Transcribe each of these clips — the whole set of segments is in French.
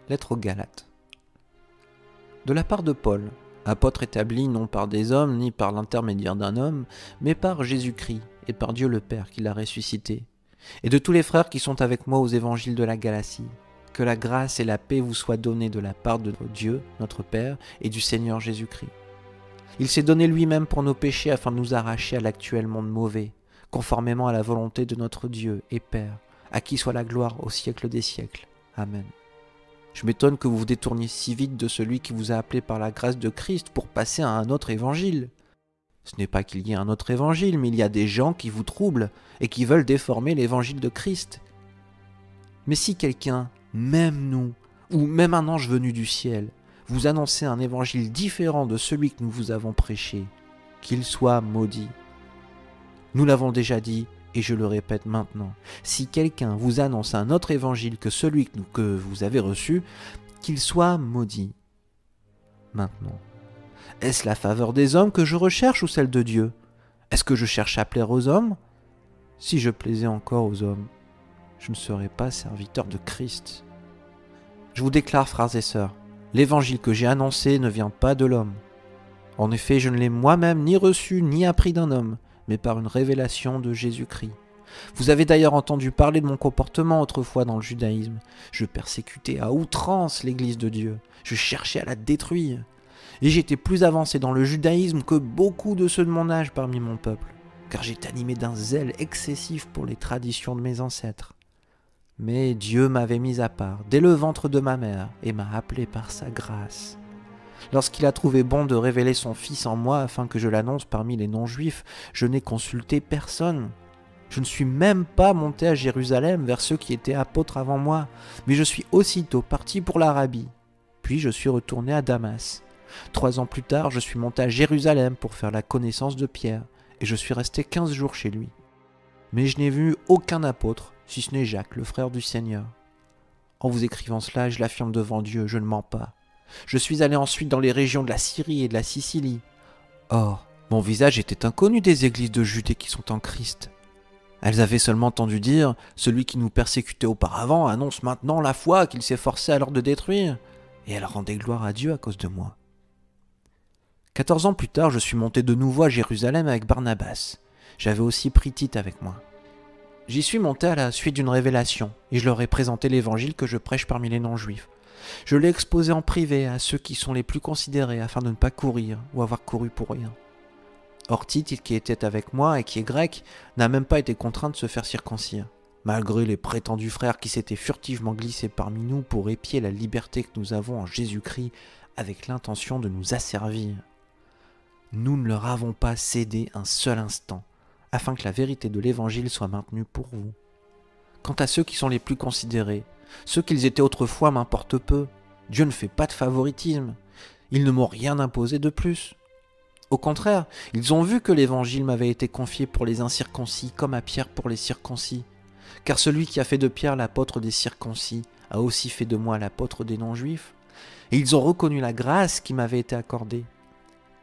Lettre aux Galates. De la part de Paul, apôtre établi non par des hommes ni par l'intermédiaire d'un homme, mais par Jésus-Christ et par Dieu le Père qui l'a ressuscité, et de tous les frères qui sont avec moi aux évangiles de la Galatie, que la grâce et la paix vous soient données de la part de Dieu, notre Père, et du Seigneur Jésus-Christ. Il s'est donné lui-même pour nos péchés afin de nous arracher à l'actuel monde mauvais, conformément à la volonté de notre Dieu et Père, à qui soit la gloire au siècle des siècles. Amen. Je m'étonne que vous vous détourniez si vite de celui qui vous a appelé par la grâce de Christ pour passer à un autre évangile. Ce n'est pas qu'il y ait un autre évangile, mais il y a des gens qui vous troublent et qui veulent déformer l'évangile de Christ. Mais si quelqu'un, même nous, ou même un ange venu du ciel, vous annonçait un évangile différent de celui que nous vous avons prêché, qu'il soit maudit. Nous l'avons déjà dit, et je le répète maintenant, si quelqu'un vous annonce un autre évangile que celui que vous avez reçu, qu'il soit maudit. Maintenant, est-ce la faveur des hommes que je recherche ou celle de Dieu? Est-ce que je cherche à plaire aux hommes? Si je plaisais encore aux hommes, je ne serais pas serviteur de Christ. Je vous déclare, frères et sœurs, l'évangile que j'ai annoncé ne vient pas de l'homme. En effet, je ne l'ai moi-même ni reçu ni appris d'un homme, mais par une révélation de Jésus-Christ. Vous avez d'ailleurs entendu parler de mon comportement autrefois dans le judaïsme. Je persécutais à outrance l'Église de Dieu. Je cherchais à la détruire. Et j'étais plus avancé dans le judaïsme que beaucoup de ceux de mon âge parmi mon peuple, car j'étais animé d'un zèle excessif pour les traditions de mes ancêtres. Mais Dieu m'avait mis à part dès le ventre de ma mère et m'a appelé par sa grâce. Lorsqu'il a trouvé bon de révéler son Fils en moi afin que je l'annonce parmi les non-juifs, je n'ai consulté personne. Je ne suis même pas monté à Jérusalem vers ceux qui étaient apôtres avant moi, mais je suis aussitôt parti pour l'Arabie. Puis je suis retourné à Damas. 3 ans plus tard, je suis monté à Jérusalem pour faire la connaissance de Pierre, et je suis resté 15 jours chez lui. Mais je n'ai vu aucun apôtre, si ce n'est Jacques, le frère du Seigneur. En vous écrivant cela, je l'affirme devant Dieu, je ne mens pas. Je suis allé ensuite dans les régions de la Syrie et de la Sicile. Or, mon visage était inconnu des églises de Judée qui sont en Christ. Elles avaient seulement entendu dire « Celui qui nous persécutait auparavant annonce maintenant la foi qu'il s'est forcé alors de détruire. » Et elles rendaient gloire à Dieu à cause de moi. 14 ans plus tard, je suis monté de nouveau à Jérusalem avec Barnabas. J'avais aussi pris Tite avec moi. J'y suis monté à la suite d'une révélation, et je leur ai présenté l'évangile que je prêche parmi les non-juifs. Je l'ai exposé en privé à ceux qui sont les plus considérés afin de ne pas courir ou avoir couru pour rien. Or Tite, qui était avec moi et qui est grec, n'a même pas été contraint de se faire circoncire, malgré les prétendus frères qui s'étaient furtivement glissés parmi nous pour épier la liberté que nous avons en Jésus-Christ avec l'intention de nous asservir. Nous ne leur avons pas cédé un seul instant, afin que la vérité de l'Évangile soit maintenue pour vous. Quant à ceux qui sont les plus considérés, ceux qu'ils étaient autrefois m'importent peu. Dieu ne fait pas de favoritisme. Ils ne m'ont rien imposé de plus. Au contraire, ils ont vu que l'Évangile m'avait été confié pour les incirconcis comme à Pierre pour les circoncis. Car celui qui a fait de Pierre l'apôtre des circoncis a aussi fait de moi l'apôtre des non-juifs. Et ils ont reconnu la grâce qui m'avait été accordée.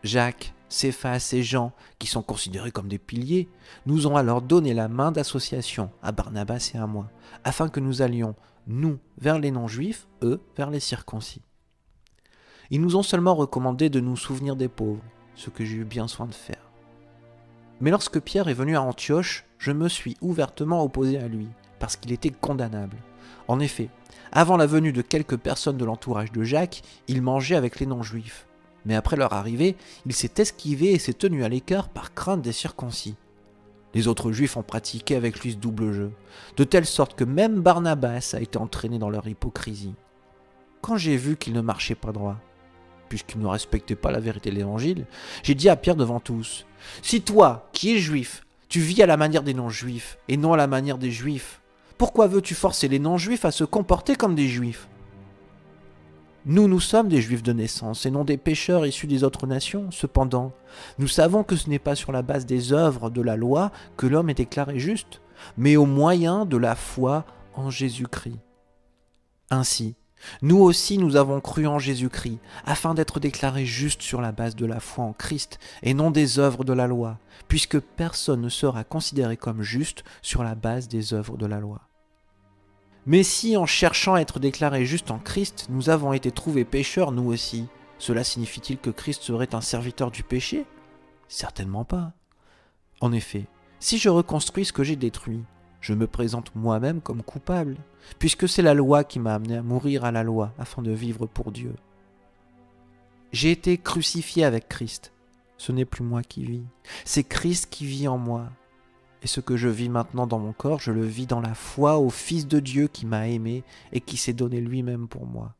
Jacques, Céphas et Jean, qui sont considérés comme des piliers, nous ont alors donné la main d'association à Barnabas et à moi, afin que nous allions, nous, vers les non-juifs, eux, vers les circoncis. Ils nous ont seulement recommandé de nous souvenir des pauvres, ce que j'ai eu bien soin de faire. Mais lorsque Pierre est venu à Antioche, je me suis ouvertement opposé à lui, parce qu'il était condamnable. En effet, avant la venue de quelques personnes de l'entourage de Jacques, il mangeait avec les non-juifs. Mais après leur arrivée, il s'est esquivé et s'est tenu à l'écart par crainte des circoncis. Les autres juifs ont pratiqué avec lui ce double jeu, de telle sorte que même Barnabas a été entraîné dans leur hypocrisie. Quand j'ai vu qu'il ne marchait pas droit, puisqu'il ne respectait pas la vérité de l'Évangile, j'ai dit à Pierre devant tous, « Si toi, qui es juif, tu vis à la manière des non-juifs et non à la manière des juifs, pourquoi veux-tu forcer les non-juifs à se comporter comme des juifs ? Nous sommes des juifs de naissance et non des pécheurs issus des autres nations. Cependant, nous savons que ce n'est pas sur la base des œuvres de la loi que l'homme est déclaré juste, mais au moyen de la foi en Jésus-Christ. Ainsi, nous aussi nous avons cru en Jésus-Christ, afin d'être déclarés justes sur la base de la foi en Christ et non des œuvres de la loi, puisque personne ne sera considéré comme juste sur la base des œuvres de la loi. Mais si, en cherchant à être déclarés justes en Christ, nous avons été trouvés pécheurs nous aussi, cela signifie-t-il que Christ serait un serviteur du péché? Certainement pas. En effet, si je reconstruis ce que j'ai détruit, je me présente moi-même comme coupable, puisque c'est la loi qui m'a amené à mourir à la loi afin de vivre pour Dieu. J'ai été crucifié avec Christ. Ce n'est plus moi qui vis, c'est Christ qui vit en moi. Et ce que je vis maintenant dans mon corps, je le vis dans la foi au Fils de Dieu qui m'a aimé et qui s'est donné lui-même pour moi.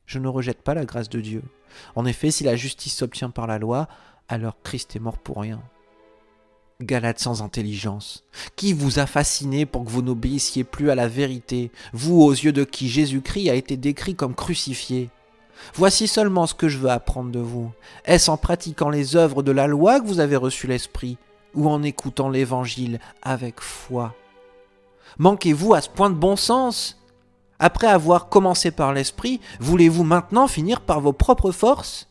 Je ne rejette pas la grâce de Dieu. En effet, si la justice s'obtient par la loi, alors Christ est mort pour rien. Galates sans intelligence, qui vous a fasciné pour que vous n'obéissiez plus à la vérité, vous aux yeux de qui Jésus-Christ a été décrit comme crucifié? Voici seulement ce que je veux apprendre de vous. Est-ce en pratiquant les œuvres de la loi que vous avez reçu l'Esprit, ou en écoutant l'Évangile avec foi? Manquez-vous à ce point de bon sens? Après avoir commencé par l'Esprit, voulez-vous maintenant finir par vos propres forces?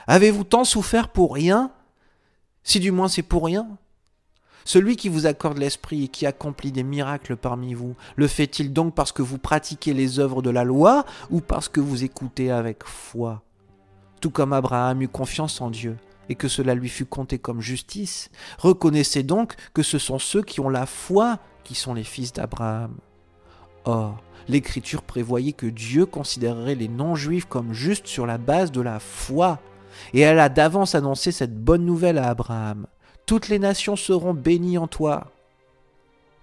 Avez-vous tant souffert pour rien? Si du moins c'est pour rien. Celui qui vous accorde l'Esprit et qui accomplit des miracles parmi vous, le fait-il donc parce que vous pratiquez les œuvres de la loi ou parce que vous écoutez avec foi? Tout comme Abraham eut confiance en Dieu et que cela lui fut compté comme justice, reconnaissez donc que ce sont ceux qui ont la foi qui sont les fils d'Abraham. Or, l'Écriture prévoyait que Dieu considérerait les non-juifs comme justes sur la base de la foi, et elle a d'avance annoncé cette bonne nouvelle à Abraham. Toutes les nations seront bénies en toi.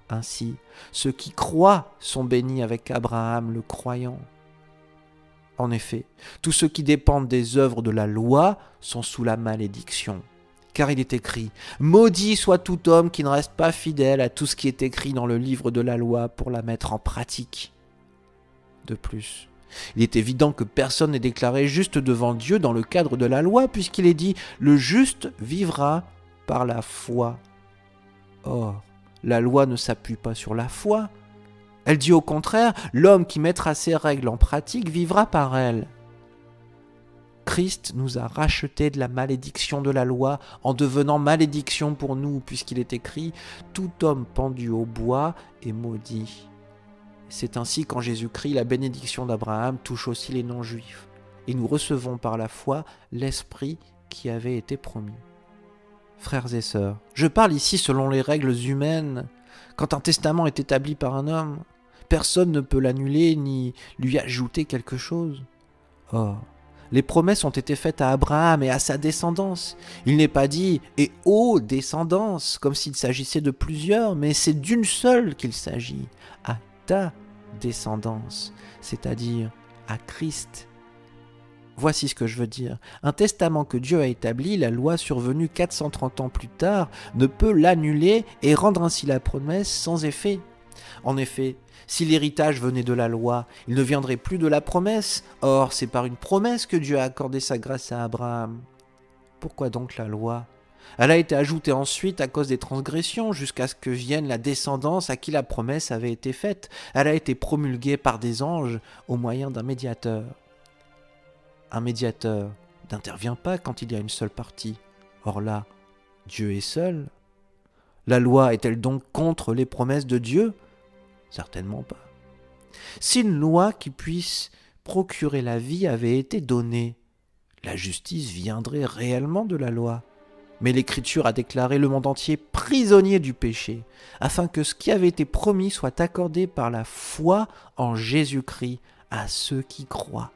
Ainsi, ceux qui croient sont bénis avec Abraham le croyant. En effet, tous ceux qui dépendent des œuvres de la loi sont sous la malédiction. Car il est écrit « Maudit soit tout homme qui ne reste pas fidèle à tout ce qui est écrit dans le livre de la loi pour la mettre en pratique. » De plus, il est évident que personne n'est déclaré juste devant Dieu dans le cadre de la loi, puisqu'il est dit « Le juste vivra par la foi. » Or, la loi ne s'appuie pas sur la foi. Elle dit au contraire, l'homme qui mettra ses règles en pratique vivra par elles. Christ nous a rachetés de la malédiction de la loi en devenant malédiction pour nous, puisqu'il est écrit « Tout homme pendu au bois est maudit ». C'est ainsi qu'en Jésus-Christ, la bénédiction d'Abraham touche aussi les non-juifs, et nous recevons par la foi l'Esprit qui avait été promis. Frères et sœurs, je parle ici selon les règles humaines. Quand un testament est établi par un homme, personne ne peut l'annuler ni lui ajouter quelque chose. Or, les promesses ont été faites à Abraham et à sa descendance. Il n'est pas dit « et aux descendances » comme s'il s'agissait de plusieurs, mais c'est d'une seule qu'il s'agit, à ta descendance, c'est-à-dire à Christ. Voici ce que je veux dire. Un testament que Dieu a établi, la loi survenue 430 ans plus tard, ne peut l'annuler et rendre ainsi la promesse sans effet. En effet, si l'héritage venait de la loi, il ne viendrait plus de la promesse. Or, c'est par une promesse que Dieu a accordé sa grâce à Abraham. Pourquoi donc la loi? Elle a été ajoutée ensuite à cause des transgressions, jusqu'à ce que vienne la descendance à qui la promesse avait été faite. Elle a été promulguée par des anges au moyen d'un médiateur. Un médiateur n'intervient pas quand il y a une seule partie. Or là, Dieu est seul. La loi est-elle donc contre les promesses de Dieu? Certainement pas. Si une loi qui puisse procurer la vie avait été donnée, la justice viendrait réellement de la loi. Mais l'Écriture a déclaré le monde entier prisonnier du péché, afin que ce qui avait été promis soit accordé par la foi en Jésus-Christ à ceux qui croient.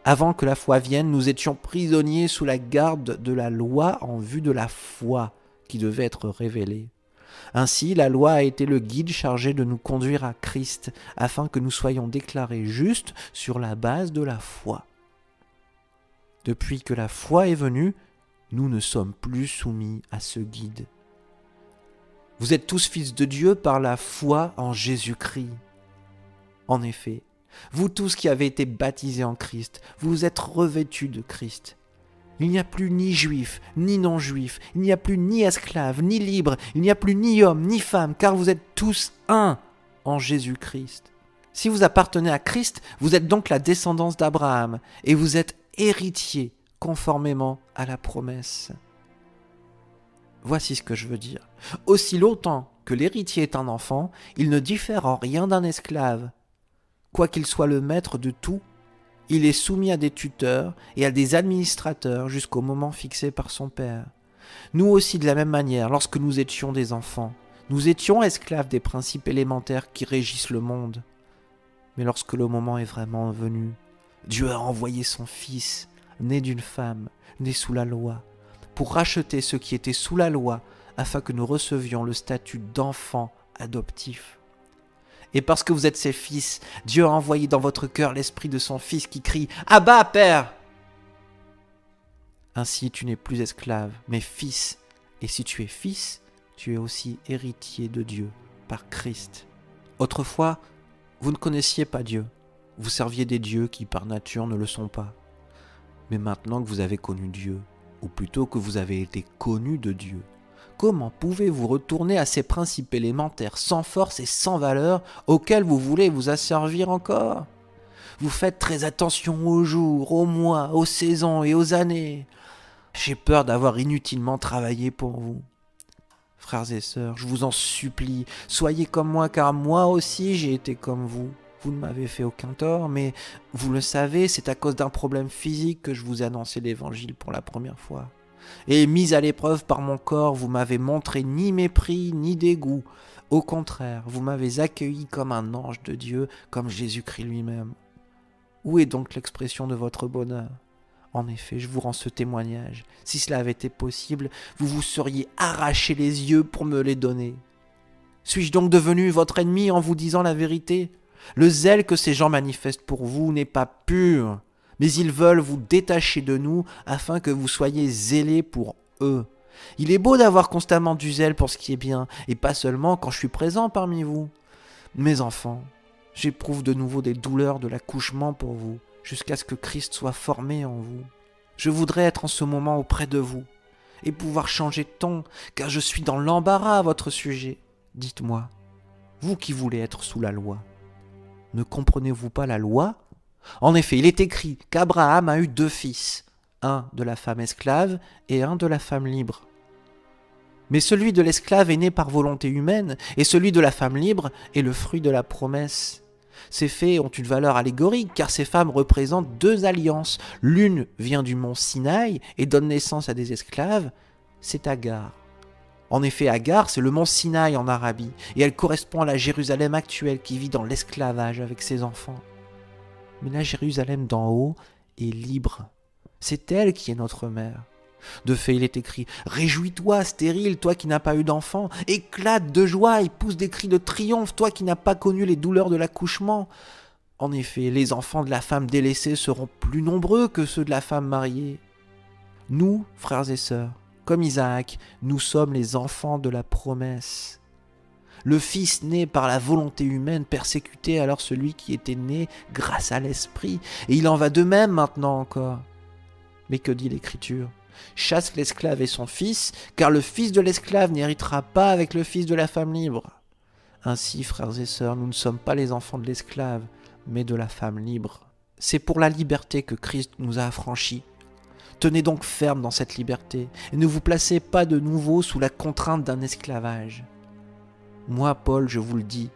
Avant que la foi vienne, nous étions prisonniers sous la garde de la loi en vue de la foi qui devait être révélée. Ainsi, la loi a été le guide chargé de nous conduire à Christ, afin que nous soyons déclarés justes sur la base de la foi. Depuis que la foi est venue, nous ne sommes plus soumis à ce guide. Vous êtes tous fils de Dieu par la foi en Jésus-Christ. En effet, vous tous qui avez été baptisés en Christ, vous êtes revêtus de Christ. Il n'y a plus ni juif, ni non-juif, il n'y a plus ni esclave, ni libre, il n'y a plus ni homme, ni femme, car vous êtes tous un en Jésus-Christ. Si vous appartenez à Christ, vous êtes donc la descendance d'Abraham, et vous êtes héritiers conformément à la promesse. Voici ce que je veux dire. Aussi longtemps que l'héritier est un enfant, il ne diffère en rien d'un esclave. Quoiqu'il soit le maître de tout, il est soumis à des tuteurs et à des administrateurs jusqu'au moment fixé par son père. Nous aussi, de la même manière, lorsque nous étions des enfants, nous étions esclaves des principes élémentaires qui régissent le monde. Mais lorsque le moment est vraiment venu, Dieu a envoyé son Fils, né d'une femme, né sous la loi, pour racheter ceux qui étaient sous la loi, afin que nous recevions le statut d'enfants adoptifs. Et parce que vous êtes ses fils, Dieu a envoyé dans votre cœur l'esprit de son Fils qui crie « Abba, Père !» Ainsi tu n'es plus esclave, mais fils. Et si tu es fils, tu es aussi héritier de Dieu par Christ. Autrefois, vous ne connaissiez pas Dieu. Vous serviez des dieux qui par nature ne le sont pas. Mais maintenant que vous avez connu Dieu, ou plutôt que vous avez été connu de Dieu, comment pouvez-vous retourner à ces principes élémentaires sans force et sans valeur auxquels vous voulez vous asservir encore? Vous faites très attention aux jours, aux mois, aux saisons et aux années. J'ai peur d'avoir inutilement travaillé pour vous. Frères et sœurs, je vous en supplie, soyez comme moi, car moi aussi j'ai été comme vous. Vous ne m'avez fait aucun tort, mais vous le savez, c'est à cause d'un problème physique que je vous ai annoncé l'évangile pour la première fois. Et mis à l'épreuve par mon corps, vous m'avez montré ni mépris, ni dégoût. Au contraire, vous m'avez accueilli comme un ange de Dieu, comme Jésus-Christ lui-même. Où est donc l'expression de votre bonheur ? En effet, je vous rends ce témoignage. Si cela avait été possible, vous vous seriez arraché les yeux pour me les donner. Suis-je donc devenu votre ennemi en vous disant la vérité ? Le zèle que ces gens manifestent pour vous n'est pas pur, mais ils veulent vous détacher de nous afin que vous soyez zélés pour eux. Il est beau d'avoir constamment du zèle pour ce qui est bien, et pas seulement quand je suis présent parmi vous. Mes enfants, j'éprouve de nouveau des douleurs de l'accouchement pour vous, jusqu'à ce que Christ soit formé en vous. Je voudrais être en ce moment auprès de vous, et pouvoir changer de ton, car je suis dans l'embarras à votre sujet. Dites-moi, vous qui voulez être sous la loi, ne comprenez-vous pas la loi ? En effet, il est écrit qu'Abraham a eu 2 fils, un de la femme esclave et un de la femme libre. Mais celui de l'esclave est né par volonté humaine, et celui de la femme libre est le fruit de la promesse. Ces faits ont une valeur allégorique, car ces femmes représentent 2 alliances. L'une vient du mont Sinaï et donne naissance à des esclaves, c'est Agar. En effet, Agar, c'est le mont Sinaï en Arabie, et elle correspond à la Jérusalem actuelle qui vit dans l'esclavage avec ses enfants. Mais la Jérusalem d'en haut est libre. C'est elle qui est notre mère. De fait, il est écrit « Réjouis-toi, stérile, toi qui n'as pas eu d'enfant, éclate de joie et pousse des cris de triomphe, toi qui n'as pas connu les douleurs de l'accouchement. » En effet, les enfants de la femme délaissée seront plus nombreux que ceux de la femme mariée. Nous, frères et sœurs, comme Isaac, nous sommes les enfants de la promesse. Le Fils né par la volonté humaine persécutait alors celui qui était né grâce à l'Esprit, et il en va de même maintenant encore. Mais que dit l'Écriture ? Chasse l'esclave et son fils, car le fils de l'esclave n'héritera pas avec le fils de la femme libre. Ainsi, frères et sœurs, nous ne sommes pas les enfants de l'esclave, mais de la femme libre. C'est pour la liberté que Christ nous a affranchis. Tenez donc ferme dans cette liberté, et ne vous placez pas de nouveau sous la contrainte d'un esclavage. Moi, Paul, je vous le dis,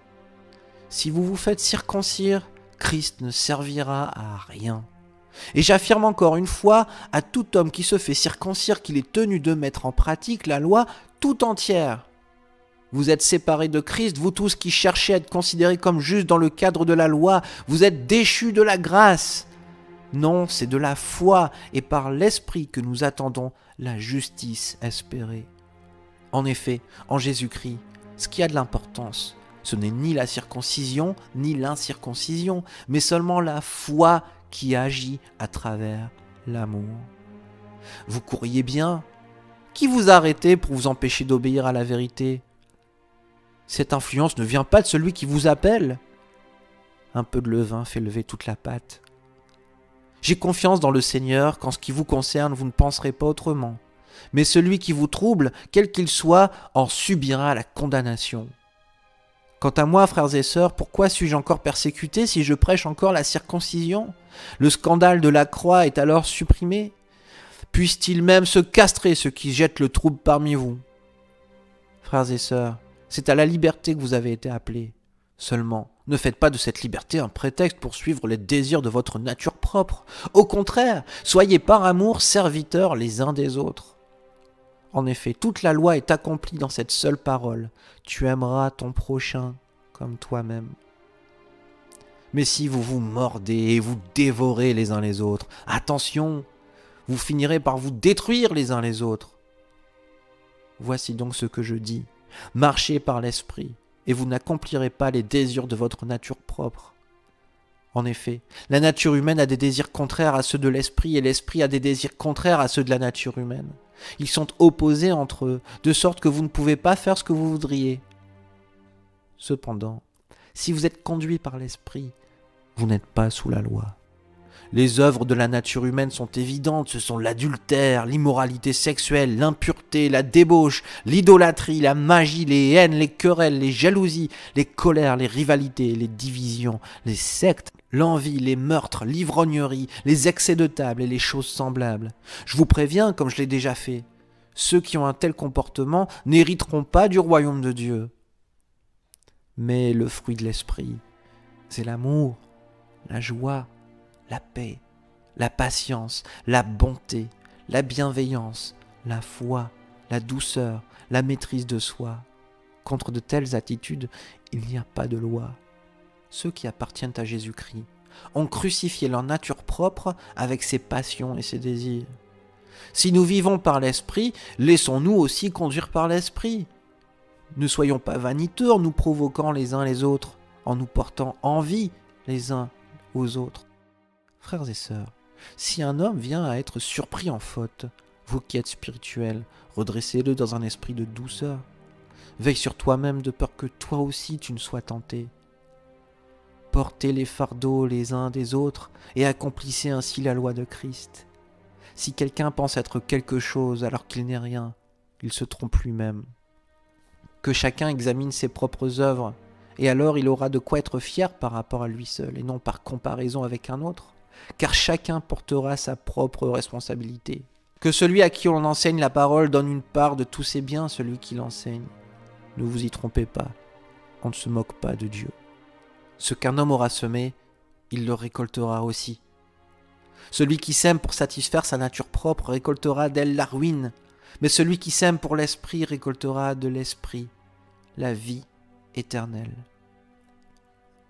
si vous vous faites circoncire, Christ ne servira à rien. Et j'affirme encore une fois à tout homme qui se fait circoncire qu'il est tenu de mettre en pratique la loi tout entière. Vous êtes séparés de Christ, vous tous qui cherchez à être considérés comme justes dans le cadre de la loi, vous êtes déchus de la grâce. Non, c'est de la foi et par l'Esprit que nous attendons la justice espérée. En effet, en Jésus-Christ, ce qui a de l'importance, ce n'est ni la circoncision ni l'incirconcision, mais seulement la foi qui agit à travers l'amour. Vous courriez bien. Qui vous a arrêté pour vous empêcher d'obéir à la vérité ? Cette influence ne vient pas de celui qui vous appelle. Un peu de levain fait lever toute la pâte. J'ai confiance dans le Seigneur qu'en ce qui vous concerne, vous ne penserez pas autrement. Mais celui qui vous trouble, quel qu'il soit, en subira la condamnation. Quant à moi, frères et sœurs, pourquoi suis-je encore persécuté si je prêche encore la circoncision ? Le scandale de la croix est alors supprimé. Puisse-t-il même se castrer ceux qui jettent le trouble parmi vous ? Frères et sœurs, C'est à la liberté que vous avez été appelés. Seulement, ne faites pas de cette liberté un prétexte pour suivre les désirs de votre nature propre. Au contraire, soyez par amour serviteurs les uns des autres. En effet, toute la loi est accomplie dans cette seule parole. Tu aimeras ton prochain comme toi-même. Mais si vous vous mordez et vous dévorez les uns les autres, attention, vous finirez par vous détruire les uns les autres. Voici donc ce que je dis. Marchez par l'esprit, et vous n'accomplirez pas les désirs de votre nature propre. En effet, la nature humaine a des désirs contraires à ceux de l'esprit, et l'esprit a des désirs contraires à ceux de la nature humaine. Ils sont opposés entre eux, de sorte que vous ne pouvez pas faire ce que vous voudriez. Cependant, si vous êtes conduit par l'esprit, vous n'êtes pas sous la loi. Les œuvres de la nature humaine sont évidentes, ce sont l'adultère, l'immoralité sexuelle, l'impureté, la débauche, l'idolâtrie, la magie, les haines, les querelles, les jalousies, les colères, les rivalités, les divisions, les sectes, l'envie, les meurtres, l'ivrognerie, les excès de table et les choses semblables. Je vous préviens, comme je l'ai déjà fait, ceux qui ont un tel comportement n'hériteront pas du royaume de Dieu. Mais le fruit de l'esprit, c'est l'amour, la joie, la paix, la patience, la bonté, la bienveillance, la foi, la douceur, la maîtrise de soi. Contre de telles attitudes, il n'y a pas de loi. Ceux qui appartiennent à Jésus-Christ ont crucifié leur nature propre avec ses passions et ses désirs. Si nous vivons par l'esprit, laissons-nous aussi conduire par l'esprit. Ne soyons pas vaniteux en nous provoquant les uns les autres, en nous portant envie les uns aux autres. Frères et sœurs, si un homme vient à être surpris en faute, vous qui êtes spirituels, redressez-le dans un esprit de douceur. Veille sur toi-même de peur que toi aussi tu ne sois tenté. Portez les fardeaux les uns des autres et accomplissez ainsi la loi de Christ. Si quelqu'un pense être quelque chose alors qu'il n'est rien, il se trompe lui-même. Que chacun examine ses propres œuvres, et alors il aura de quoi être fier par rapport à lui seul et non par comparaison avec un autre. Car chacun portera sa propre responsabilité. Que celui à qui on enseigne la parole donne une part de tous ses biens à celui qui l'enseigne. Ne vous y trompez pas, on ne se moque pas de Dieu. Ce qu'un homme aura semé, il le récoltera aussi. Celui qui sème pour satisfaire sa nature propre récoltera d'elle la ruine, mais celui qui sème pour l'esprit récoltera de l'esprit la vie éternelle.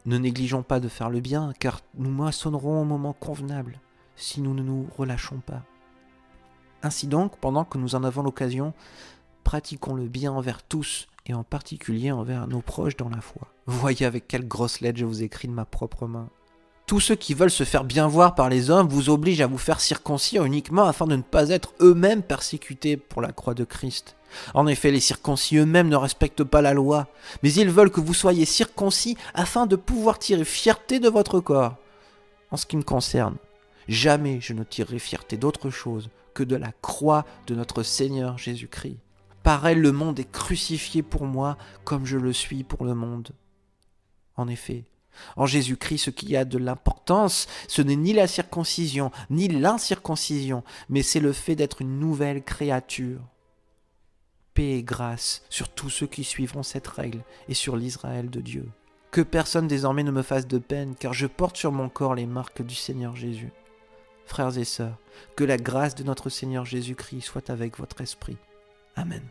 Ne négligeons pas de faire le bien, car nous moissonnerons au moment convenable, si nous ne nous relâchons pas. Ainsi donc, pendant que nous en avons l'occasion, pratiquons le bien envers tous, et en particulier envers nos proches dans la foi. Voyez avec quelle grosse lettre je vous écris de ma propre main. Tous ceux qui veulent se faire bien voir par les hommes vous obligent à vous faire circoncire uniquement afin de ne pas être eux-mêmes persécutés pour la croix de Christ. En effet, les circoncis eux-mêmes ne respectent pas la loi, mais ils veulent que vous soyez circoncis afin de pouvoir tirer fierté de votre corps. En ce qui me concerne, jamais je ne tirerai fierté d'autre chose que de la croix de notre Seigneur Jésus-Christ. Par elle, le monde est crucifié pour moi comme je le suis pour le monde. En effet, en Jésus-Christ, ce qui a de l'importance, ce n'est ni la circoncision, ni l'incirconcision, mais c'est le fait d'être une nouvelle créature. Paix et grâce sur tous ceux qui suivront cette règle et sur l'Israël de Dieu. Que personne désormais ne me fasse de peine, car je porte sur mon corps les marques du Seigneur Jésus. Frères et sœurs, que la grâce de notre Seigneur Jésus-Christ soit avec votre esprit. Amen.